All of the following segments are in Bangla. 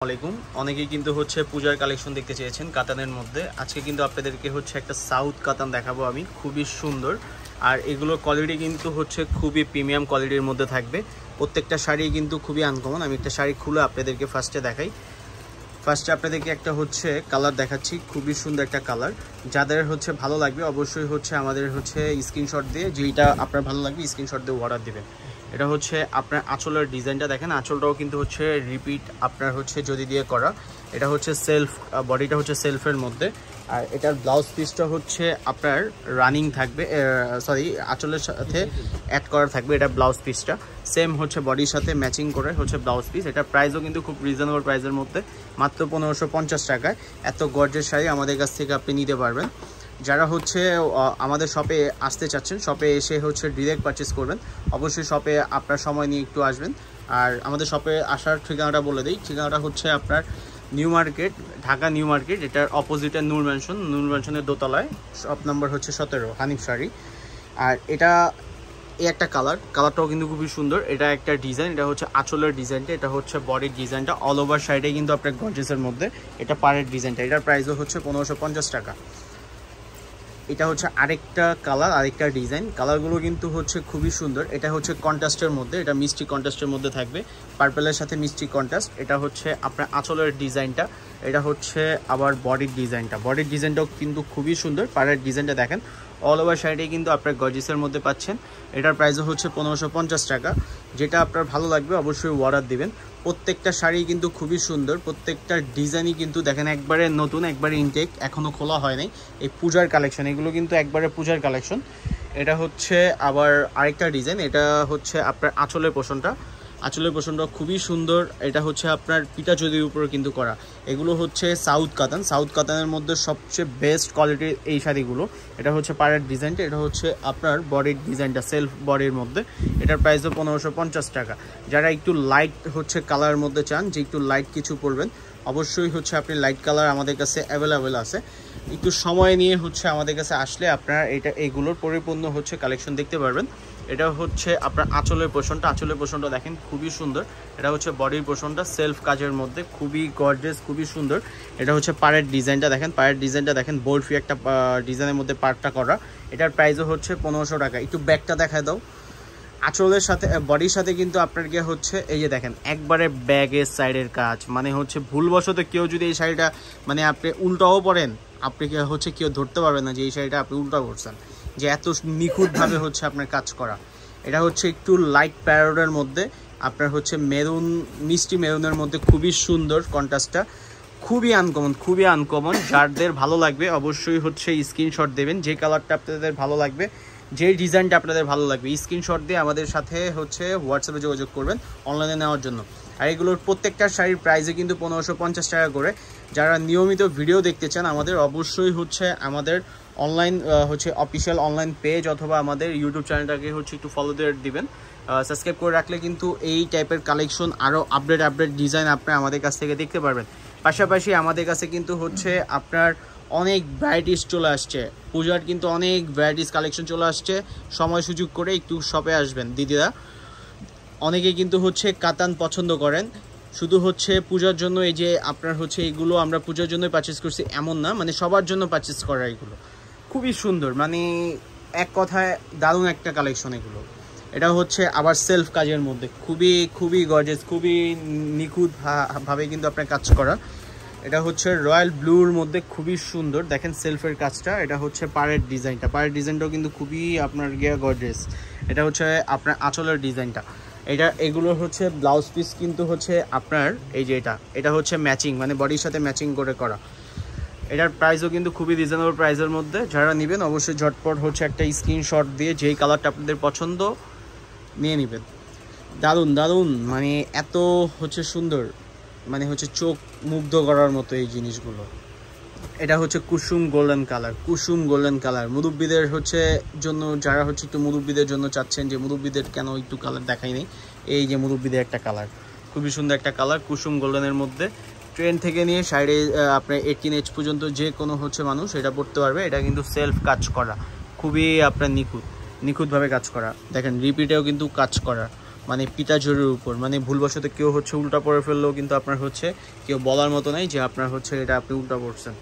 আলাইকুম অনেকেই কিন্তু হচ্ছে পূজার কালেকশন দেখতে চেয়েছেন কাতানের মধ্যে। আজকে কিন্তু আপনাদেরকে হচ্ছে একটা সাউথ কাতান দেখাবো আমি, খুবই সুন্দর। আর এগুলোর কোয়ালিটি কিন্তু হচ্ছে খুবই প্রিমিয়াম কোয়ালিটির মধ্যে থাকবে। প্রত্যেকটা শাড়ি কিন্তু খুবই আনকমন। আমি একটা শাড়ি খুলে আপনাদেরকে ফার্স্টে দেখাই। ফার্স্টে আপনাদেরকে একটা হচ্ছে কালার দেখাচ্ছি, খুবই সুন্দর একটা কালার। যাদের হচ্ছে ভালো লাগবে অবশ্যই হচ্ছে আমাদের হচ্ছে স্ক্রিনশট দিয়ে, যেইটা আপনার ভালো লাগবে স্ক্রিনশট দিয়ে অর্ডার দিবেন। এটা হচ্ছে আপনার আঁচলের ডিজাইনটা দেখেন, আঁচলটাও কিন্তু হচ্ছে রিপিট আপনার হচ্ছে যদি দিয়ে করা। এটা হচ্ছে সেলফ, বডিটা হচ্ছে সেলফের মধ্যে। আর এটার ব্লাউজ পিসটা হচ্ছে আপনার রানিং থাকবে, সরি আঁচলের সাথে অ্যাড করা থাকবে। এটা ব্লাউজ পিসটা সেম হচ্ছে বডির সাথে ম্যাচিং করে হচ্ছে ব্লাউজ পিস। এটার প্রাইসও কিন্তু খুব রিজনেবল প্রাইসের মধ্যে, মাত্র 1550 টাকায় এত গর্জের শাড়ি আমাদের কাছ থেকে আপনি নিতে পারবেন। যারা হচ্ছে আমাদের শপে আসতে চাচ্ছেন, শপে এসে হচ্ছে ডিরেক্ট পারচেস করবেন। অবশ্যই শপে আপনার সময় নিয়ে একটু আসবেন। আর আমাদের শপে আসার ঠিকানাটা বলে দিই। ঠিকানাটা হচ্ছে আপনার new market, Dhaka new market. এটার অপোজিটে নূর ম্যানশন, নূর ম্যানশনের দোতলায়, শপ নাম্বার হচ্ছে 17 হানিফ শাড়ি। আর এটা এই একটা কালারটাও কিন্তু খুবই সুন্দর। এটা একটা ডিজাইন, এটা হচ্ছে আঁচলের ডিজাইনটা, এটা হচ্ছে বডির ডিজাইনটা। অল ওভার সাইডে কিন্তু আপনার গর্জেসের মধ্যে এটা পাড়ের ডিজাইনটা। এটার প্রাইসও হচ্ছে 1550 টাকা। এটা হচ্ছে আরেকটা কালার, আরেকটা ডিজাইন। কালারগুলো কিন্তু হচ্ছে খুবই সুন্দর। এটা হচ্ছে কন্ট্রাস্টের মধ্যে, এটা মিষ্টি কন্ট্রাস্টের মধ্যে থাকবে, পার্পেলের সাথে মিষ্টি কন্ট্রাস্ট। এটা হচ্ছে আপনার আঁচলের ডিজাইনটা, এটা হচ্ছে আবার বডির ডিজাইনটা। বডির ডিজাইনটাও কিন্তু খুবই সুন্দর। পাড়ের ডিজাইনটা দেখেন, অল ওভার সাইডে কিন্তু আপনার গর্জিসের মধ্যে পাচ্ছেন। এটার প্রাইসও হচ্ছে 1550 টাকা। যেটা আপনার ভালো লাগবে অবশ্যই অর্ডার দিবেন। প্রত্যেকটা শাড়ি কিন্তু খুবই সুন্দর, প্রত্যেকটা ডিজাইনই কিন্তু দেখেন একবারে নতুন, একবারে ইনটেক, এখনও খোলা হয় নাই। এই পূজার কালেকশন, এগুলো কিন্তু একবারে পূজার কালেকশন। এটা হচ্ছে আবার আরেকটা ডিজাইন, এটা হচ্ছে আপনার আঁচলের পোষণটা। আঁচলের পোষণটা খুবই সুন্দর। এটা হচ্ছে আপনার পিটা চুরির উপরে কিন্তু করা। এগুলো হচ্ছে সাউথ কাতান। সাউথ কাতানের মধ্যে সবচেয়ে বেস্ট কোয়ালিটির এই শাড়িগুলো। এটা হচ্ছে পাড়ের ডিজাইনটা, এটা হচ্ছে আপনার বডির ডিজাইনটা, সেলফ বডির মধ্যে। এটার প্রাইসও 1550 টাকা। যারা একটু লাইট হচ্ছে কালারের মধ্যে চান, যে একটু লাইট কিছু পরবেন, অবশ্যই হচ্ছে আপনি লাইট কালার আমাদের কাছে অ্যাভেলেবেল আছে। একটু সময় নিয়ে হচ্ছে আমাদের কাছে আসলে আপনারা এইগুলোর পরিপূর্ণ হচ্ছে কালেকশন দেখতে পারবেন। এটা হচ্ছে আপনার আঁচলের পোষণটা। আঁচলের পোষণটা দেখেন খুবই সুন্দর। এটা হচ্ছে বডির পোষণটা, সেলফ কাজের মধ্যে, খুবই গর্জিয়াস, খুবই সুন্দর। এটা হচ্ছে পাড়ের ডিজাইনটা দেখেন, পাড়ের ডিজাইনটা দেখেন, বোল্ড একটা ডিজাইনের মধ্যে পাড়টা করা। এটার প্রাইসও হচ্ছে 1500 টাকা। একটু ব্যাগটা দেখায় দাও। আঁচলের সাথে বডির সাথে কিন্তু আপনার গিয়ে হচ্ছে এই যে দেখেন একবারে ব্যাগের সাইডের কাজ, মানে হচ্ছে ভুলবশত কেউ যদি এই শাড়িটা মানে আপনি উল্টাও পরেন, আপনি হচ্ছে কেউ ধরতে পারবেন না যে এই শাড়িটা আপনি উল্টা করছেন, যে এত নিখুঁতভাবে হচ্ছে আপনার কাজ করা। এটা হচ্ছে একটু লাইট প্যারোডের মধ্যে আপনার হচ্ছে মেরুন, মিষ্টি মেরুনের মধ্যে, খুবই সুন্দর কন্ট্রাস্টটা, খুবই আনকমন, খুবই আনকমন। যাদের ভালো লাগবে অবশ্যই হচ্ছে স্ক্রিনশট দেবেন, যে কালারটা আপনাদের ভালো লাগবে, যে ডিজাইনটা আপনাদের ভালো লাগবে, স্ক্রিনশট দিয়ে আমাদের সাথে হচ্ছে হোয়াটসঅ্যাপে যোগাযোগ করবেন অনলাইনে নেওয়ার জন্য। আর এগুলোর প্রত্যেকটা শাড়ির প্রাইসে কিন্তু 1550 টাকা করে। যারা নিয়মিত ভিডিও দেখতে চান আমাদের, অবশ্যই হচ্ছে আমাদের অনলাইন হচ্ছে অফিসিয়াল অনলাইন পেজ অথবা আমাদের ইউটিউব চ্যানেলটাকে হচ্ছে একটু ফলো দিয়ে দিবেন। সাবস্ক্রাইব করে রাখলে কিন্তু এই টাইপের কালেকশন আরও আপডেট ডিজাইন আপনি আমাদের কাছ থেকে দেখতে পারবেন। পাশাপাশি আমাদের কাছে কিন্তু হচ্ছে আপনার অনেক ভ্যারাইটিস চলে আসছে, পূজার কিন্তু অনেক ভ্যারাইটিস কালেকশন চলে আসছে। সময় সুযোগ করে একটু শপে আসবেন দিদিরা। অনেকে কিন্তু হচ্ছে কাতান পছন্দ করেন, শুধু হচ্ছে পূজার জন্য। এই যে আপনার হচ্ছে এইগুলো আমরা পূজার জন্য পারচেস করছি এমন না, মানে সবার জন্য পারচেস করা। এগুলো খুবই সুন্দর, মানে এক কথায় দারুণ একটা কালেকশন এগুলো। এটা হচ্ছে আবার সেলফ কাজের মধ্যে, খুবই গর্জিয়াস, খুবই নিখুঁত ভাবে কিন্তু আপনার কাজ করা। এটা হচ্ছে রয়্যাল ব্লুর মধ্যে, খুবই সুন্দর দেখেন সেলফের কাজটা। এটা হচ্ছে পাড়ের ডিজাইনটা, পাড়ের ডিজাইনটাও কিন্তু খুবই আপনার গিয়া গর্জিয়াস। এটা হচ্ছে আপনার আঁচলের ডিজাইনটা। এগুলোর হচ্ছে ব্লাউজ পিস কিন্তু হচ্ছে আপনার এই যে এটা হচ্ছে ম্যাচিং, মানে বডির সাথে ম্যাচিং করে করা। এটার প্রাইসও কিন্তু খুবই রিজনেবল প্রাইসের মধ্যে। যারা নেবেন অবশ্যই ঝটপট হচ্ছে একটা স্ক্রিনশট দিয়ে যেই কালারটা আপনাদের পছন্দ নিয়ে নেবেন। দারুণ, মানে এত হচ্ছে সুন্দর, মানে হচ্ছে চোখ মুগ্ধ করার মতো এই জিনিসগুলো। এটা হচ্ছে কুসুম গোল্ডেন কালার, মুরব্বীদের হচ্ছে জন্য, যারা হচ্ছে একটু মুরব্বীদের জন্য চাচ্ছেন যে মুরব্বীদের কেন একটু কালার দেখাই নেই, এই যে মুরব্বীদের একটা কালার, খুবই সুন্দর একটা কালার কুসুম গোল্ডেনের মধ্যে। ট্রেন থেকে নিয়ে সাইডে আপনার 18 এজ পর্যন্ত যে কোনো হচ্ছে মানুষ এটা পড়তে পারবে। এটা কিন্তু সেলফ কাজ করা, খুবই আপনার নিখুঁতভাবে কাজ করা। দেখেন রিপিটেও কিন্তু কাজ করা, মানে পিতা জরির উপর, মানে ভুলবশত কেউ হচ্ছে উল্টা পরে ফেললেও কিন্তু আপনার হচ্ছে কেউ বলার মতো নাই যে আপনার হচ্ছে এটা আপনি উল্টা পড়ছেন।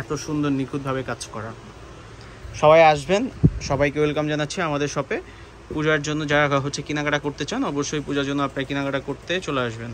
এত সুন্দর নিখুঁতভাবে কাজ করা। সবাই আসবেন, সবাইকে ওয়েলকাম জানাচ্ছি আমাদের শপে। পূজার জন্য যারা হচ্ছে কেনাকাটা করতে চান, অবশ্যই পূজার জন্য আপনার কেনাকাটা করতে চলে আসবেন।